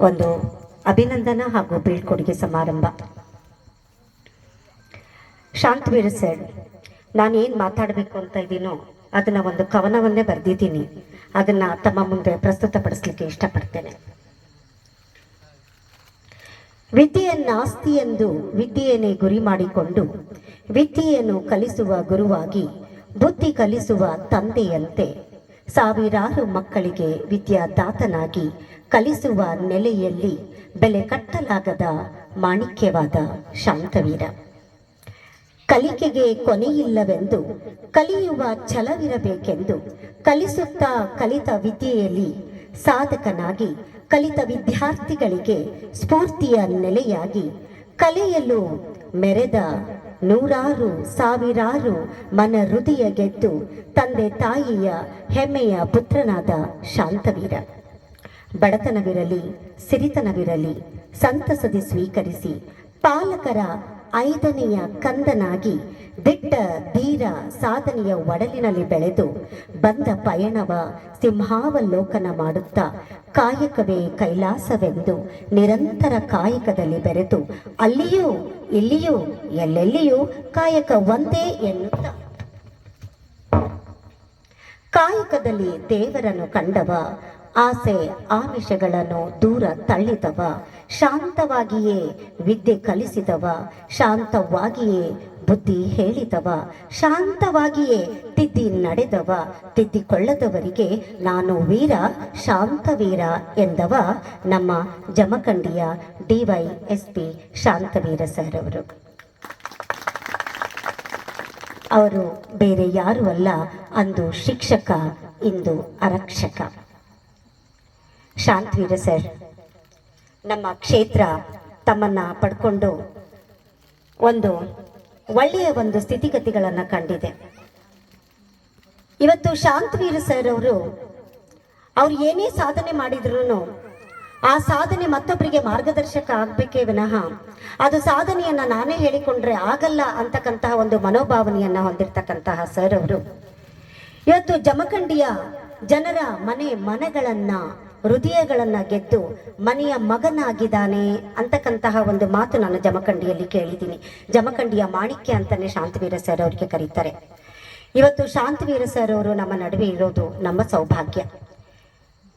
ಒಂದು ಅಭಿನಂದನಾ ಹಾಗೂ ಬೀಳ್ಕೊಡುಗೆ ಸಮಾರಂಭ. ಶಾಂತವೀರ ಸರ್, ನಾನೇನು ಮಾತಾಡಬೇಕು ಅಂತ ಇದ್ದೀನೋ ಅದನ್ನು ಒಂದು ಕವನವನ್ನೇ ಬರೆದಿದ್ದೀನಿ. ಅದನ್ನು ತಮ್ಮ ಮುಂದೆ ಪ್ರಸ್ತುತಪಡಿಸಲಿಕ್ಕೆ ಇಷ್ಟಪಡ್ತೇನೆ. ವಿದ್ಯೆಯನ್ನಾಸ್ತಿ ಎಂದು ವಿದ್ಯೆಯನ್ನೇ ಗುರಿ ಮಾಡಿಕೊಂಡು ವಿದ್ಯೆಯನ್ನು ಕಲಿಸುವ ಗುರುವಾಗಿ ಬುದ್ಧಿ ಕಲಿಸುವ ತಂದೆಯಂತೆ ಸಾವಿರಾರು ಮಕ್ಕಳಿಗೆ ವಿದ್ಯಾದಾತನಾಗಿ ಕಲಿಸುವ ನೆಲೆಯಲ್ಲಿ ಬೆಲೆ ಕಟ್ಟಲಾಗದ ಮಾಣಿಕ್ಯವಾದ ಶಾಂತವೀರ. ಕಲಿಕೆಗೆ ಕೊನೆಯಿಲ್ಲವೆಂದು ಕಲಿಯುವ ಛಲವಿರಬೇಕೆಂದು ಕಲಿಸುತ್ತಾ ಕಲಿತ ವಿದ್ಯೆಯಲ್ಲಿ ಸಾಧಕನಾಗಿ ಕಲಿತ ವಿದ್ಯಾರ್ಥಿಗಳಿಗೆ ಸ್ಫೂರ್ತಿಯ ನೆಲೆಯಾಗಿ ಕಲೆಯಲು ಮೆರೆದ ನೂರಾರು ಸಾವಿರಾರು ಮನ ಹೃದಯ ಗೆದ್ದು ತಂದೆ ತಾಯಿಯ ಹೆಮ್ಮೆಯ ಪುತ್ರನಾದ ಶಾಂತವೀರ. ಬಡತನವಿರಲಿ ಸಿರಿತನವಿರಲಿ ಸಂತಸದಿ ಸ್ವೀಕರಿಸಿ ಪಾಲಕರ 5ನೆಯ ಕಂದನಾಗಿ ದಿಟ್ಟ ಧೀರ ಸಾಧನೆಯ ಒಡಲಿನಲ್ಲಿ ಬೆಳೆದು ಬಂದ ಪಯಣವ ಸಿಂಹಾವಲೋಕನ ಮಾಡುತ್ತಾ ಕಾಯಕವೇ ಕೈಲಾಸವೆಂದು ನಿರಂತರ ಕಾಯಕದಲ್ಲಿ ಬೆರೆತು ಅಲ್ಲಿಯೂ ಇಲ್ಲಿಯೂ ಎಲ್ಲೆಲ್ಲಿಯೂ ಕಾಯಕ ಒಂದೇ ಎನ್ನುತ್ತಾ ಕಾಯಕದಲ್ಲಿ ದೇವರನ್ನು ಕಂಡವ, ಆಸೆ ಆಮಿಷಗಳನ್ನು ದೂರ ತಳ್ಳಿದವ, ಶಾಂತವಾಗಿಯೇ ವಿದ್ಯೆ ಕಲಿಸಿದವ, ಶಾಂತವಾಗಿಯೇ ಬುದ್ಧಿ ಹೇಳಿದವ, ಶಾಂತವಾಗಿಯೇ ತಿದ್ದಿ ನಡೆದವ, ತಿದ್ದಿಕೊಳ್ಳದವರಿಗೆ ನಾನು ವೀರ ಶಾಂತವೀರ ಎಂದವ ನಮ್ಮ ಜಮಖಂಡಿಯ DYSP ಶಾಂತವೀರ ಸರ್ ಅವರು. ಅವರು ಬೇರೆ ಯಾರೂ ಅಲ್ಲ, ಅಂದು ಶಿಕ್ಷಕ, ಇಂದು ಆರಕ್ಷಕ. ಶಾಂತವೀರ ಸರ್, ನಮ್ಮ ಕ್ಷೇತ್ರ ತಮ್ಮನ್ನು ಪಡ್ಕೊಂಡು ಒಂದು ಒಳ್ಳೆಯ ಒಂದು ಸ್ಥಿತಿಗತಿಗಳನ್ನು ಕಂಡಿದೆ. ಇವತ್ತು ಶಾಂತವೀರ ಸರ್ ಅವರು ಏನೇ ಸಾಧನೆ ಮಾಡಿದ್ರು ಆ ಸಾಧನೆ ಮತ್ತೊಬ್ಬರಿಗೆ ಮಾರ್ಗದರ್ಶಕ ಆಗಬೇಕೇ ವಿನಃ ಅದು ಸಾಧನೆಯನ್ನು ನಾನೇ ಹೇಳಿಕೊಂಡ್ರೆ ಆಗಲ್ಲ ಅಂತಕ್ಕಂತಹ ಒಂದು ಮನೋಭಾವನೆಯನ್ನು ಹೊಂದಿರತಕ್ಕಂತಹ ಸರ್ ಅವರು ಇವತ್ತು ಜಮಖಂಡಿಯ ಜನರ ಮನೆಗಳನ್ನು ಹೃದಯಗಳನ್ನು ಗೆದ್ದು ಮನೆಯ ಮಗನಾಗಿದ್ದಾನೆ ಅಂತಕ್ಕಂತಹ ಒಂದು ಮಾತು ನಾನು ಜಮಖಂಡಿಯಲ್ಲಿ ಕೇಳಿದ್ದೀನಿ. ಜಮಖಂಡಿಯ ಮಾಣಿಕ್ಯ ಅಂತಾನೆ ಶಾಂತವೀರ ಸರ್ ಅವರಿಗೆ ಕರೀತಾರೆ. ಇವತ್ತು ಶಾಂತವೀರ ಸರ್ ಅವರು ನಮ್ಮ ನಡುವೆ ಇರೋದು ನಮ್ಮ ಸೌಭಾಗ್ಯ.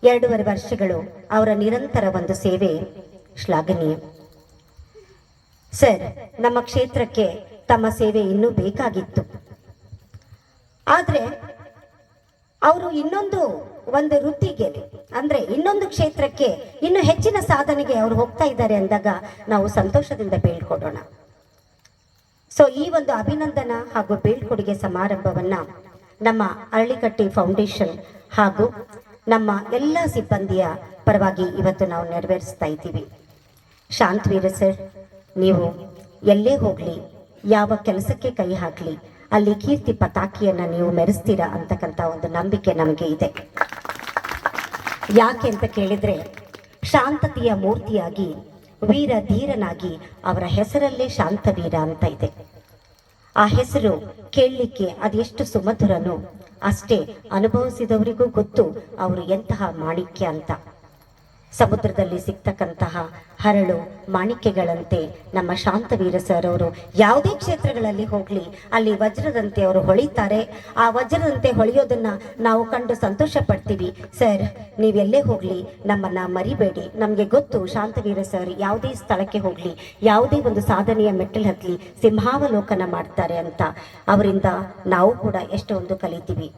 2.5 ವರ್ಷಗಳು ಅವರ ನಿರಂತರ ಒಂದು ಸೇವೆ ಶ್ಲಾಘನೀಯ. ಸರ್, ನಮ್ಮ ಕ್ಷೇತ್ರಕ್ಕೆ ತಮ್ಮ ಸೇವೆ ಇನ್ನೂ ಬೇಕಾಗಿತ್ತು. ಆದರೆ ಅವರು ಇನ್ನೊಂದು ವೃತ್ತಿಗೆ ಅಂದ್ರೆ ಇನ್ನೊಂದು ಕ್ಷೇತ್ರಕ್ಕೆ ಇನ್ನು ಹೆಚ್ಚಿನ ಸಾಧನೆಗೆ ಅವರು ಹೋಗ್ತಾ ಇದ್ದಾರೆ ಅಂದಾಗ ನಾವು ಸಂತೋಷದಿಂದ ಬೀಳ್ಕೊಡೋಣ. ಸೊ ಈ ಒಂದು ಅಭಿನಂದನಾ ಹಾಗೂ ಬೀಳ್ಕೊಡುಗೆ ಸಮಾರಂಭವನ್ನ ನಮ್ಮ ಅರಳಿಕಟ್ಟಿ ಫೌಂಡೇಶನ್ ಹಾಗೂ ನಮ್ಮ ಎಲ್ಲ ಸಿಬ್ಬಂದಿಯ ಪರವಾಗಿ ಇವತ್ತು ನಾವು ನೆರವೇರಿಸ್ತಾ ಇದ್ದೀವಿ. ಶಾಂತವೀರ ಸರ್, ನೀವು ಎಲ್ಲೇ ಹೋಗ್ಲಿ, ಯಾವ ಕೆಲಸಕ್ಕೆ ಕೈ ಹಾಕಲಿ, ಅಲ್ಲಿ ಕೀರ್ತಿ ಪತಾಕಿಯನ್ನು ನೀವು ಮೆರೆಸ್ತೀರಾ ಅಂತಕ್ಕಂಥ ಒಂದು ನಂಬಿಕೆ ನಮಗೆ ಇದೆ. ಯಾಕೆ ಅಂತ ಕೇಳಿದ್ರೆ, ಶಾಂತತೆಯ ಮೂರ್ತಿಯಾಗಿ ವೀರ ಧೀರನಾಗಿ ಅವರ ಹೆಸರಲ್ಲೇ ಶಾಂತವೀರ ಅಂತ ಇದೆ. ಆ ಹೆಸರು ಕೇಳಲಿಕ್ಕೆ ಅದೆಷ್ಟು ಸುಮಧುರನೋ ಅಷ್ಟೇ ಅನುಭವಿಸಿದವರಿಗೂ ಗೊತ್ತು ಅವರು ಎಂತಹ ಮಾಣಿಕ್ಯ ಅಂತ. ಸಮುದ್ರದಲ್ಲಿ ಸಿಗ್ತಕ್ಕಂತಹ ಹರಳು ಮಾಣಿಕ್ಯಗಳಂತೆ ನಮ್ಮ ಶಾಂತವೀರ ಸರ್ ಅವರು ಯಾವುದೇ ಕ್ಷೇತ್ರಗಳಲ್ಲಿ ಹೋಗಲಿ ಅಲ್ಲಿ ವಜ್ರದಂತೆ ಅವರು ಹೊಳಿತಾರೆ. ಆ ವಜ್ರದಂತೆ ಹೊಳೆಯೋದನ್ನ ನಾವು ಕಂಡು ಸಂತೋಷ ಪಡ್ತೀವಿ. ಸರ್, ನೀವೆಲ್ಲೇ ಹೋಗಲಿ ನಮ್ಮನ್ನ ಮರಿಬೇಡಿ. ನಮಗೆ ಗೊತ್ತು ಶಾಂತವೀರ ಸರ್ ಯಾವುದೇ ಸ್ಥಳಕ್ಕೆ ಹೋಗಲಿ, ಯಾವುದೇ ಒಂದು ಸಾಧನೆಯ ಮೆಟ್ಟಲು ಹತ್ತಲಿ ಸಿಂಹಾವಲೋಕನ ಮಾಡ್ತಾರೆ ಅಂತ. ಅವರಿಂದ ನಾವು ಕೂಡ ಎಷ್ಟೊಂದು ಕಲಿತೀವಿ,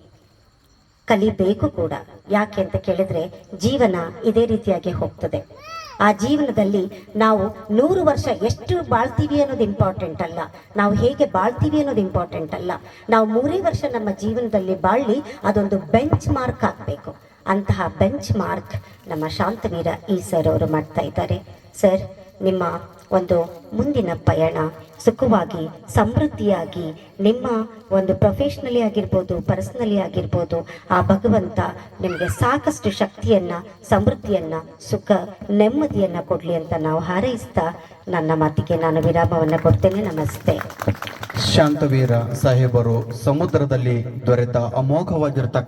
ಕಲಿಬೇಕು ಕೂಡ. ಯಾಕೆ ಅಂತ ಕೇಳಿದ್ರೆ ಜೀವನ ಇದೇ ರೀತಿಯಾಗಿ ಹೋಗ್ತದೆ. ಆ ಜೀವನದಲ್ಲಿ ನಾವು 100 ವರ್ಷ ಎಷ್ಟು ಬಾಳ್ತೀವಿ ಅನ್ನೋದು ಇಂಪಾರ್ಟೆಂಟ್ ಅಲ್ಲ, ನಾವು ಹೇಗೆ ಬಾಳ್ತೀವಿ ಅನ್ನೋದು ಇಂಪಾರ್ಟೆಂಟ್ ಅಲ್ಲ. ನಾವು 3 ವರ್ಷ ನಮ್ಮ ಜೀವನದಲ್ಲಿ ಬಾಳಿ ಅದೊಂದು ಬೆಂಚ್ ಮಾರ್ಕ್ ಆಗಬೇಕು. ಅಂತಹ ಬೆಂಚ್ ಮಾರ್ಕ್ ನಮ್ಮ ಶಾಂತವೀರ ಈ ಸರ್ ಅವರು ಮಾಡ್ತಾ ಇದ್ದಾರೆ. ಸರ್, ನಿಮ್ಮ ಒಂದು ಮುಂದಿನ ಪಯಣ ಸುಖವಾಗಿ ಸಮೃದ್ಧಿಯಾಗಿ ನಿಮ್ಮ ಒಂದು ಪ್ರೊಫೆಷ್ನಲಿ ಆಗಿರ್ಬೋದು, ಪರ್ಸನಲಿ ಆಗಿರ್ಬೋದು, ಆ ಭಗವಂತ ನಿಮಗೆ ಸಾಕಷ್ಟು ಶಕ್ತಿಯನ್ನು, ಸಮೃದ್ಧಿಯನ್ನು, ಸುಖ ನೆಮ್ಮದಿಯನ್ನು ಕೊಡಲಿ ಅಂತ ನಾವು ಹಾರೈಸ್ತಾ ನನ್ನ ಮಾತಿಗೆ ನಾನು ವಿರಾಮವನ್ನು ಕೊಡ್ತೇನೆ. ನಮಸ್ತೆ. ಶಾಂತವೀರ ಸಾಹೇಬರು ಸಮುದ್ರದಲ್ಲಿ ದೊರೆತ ಅಮೋಘವಾಗಿರತಕ್ಕ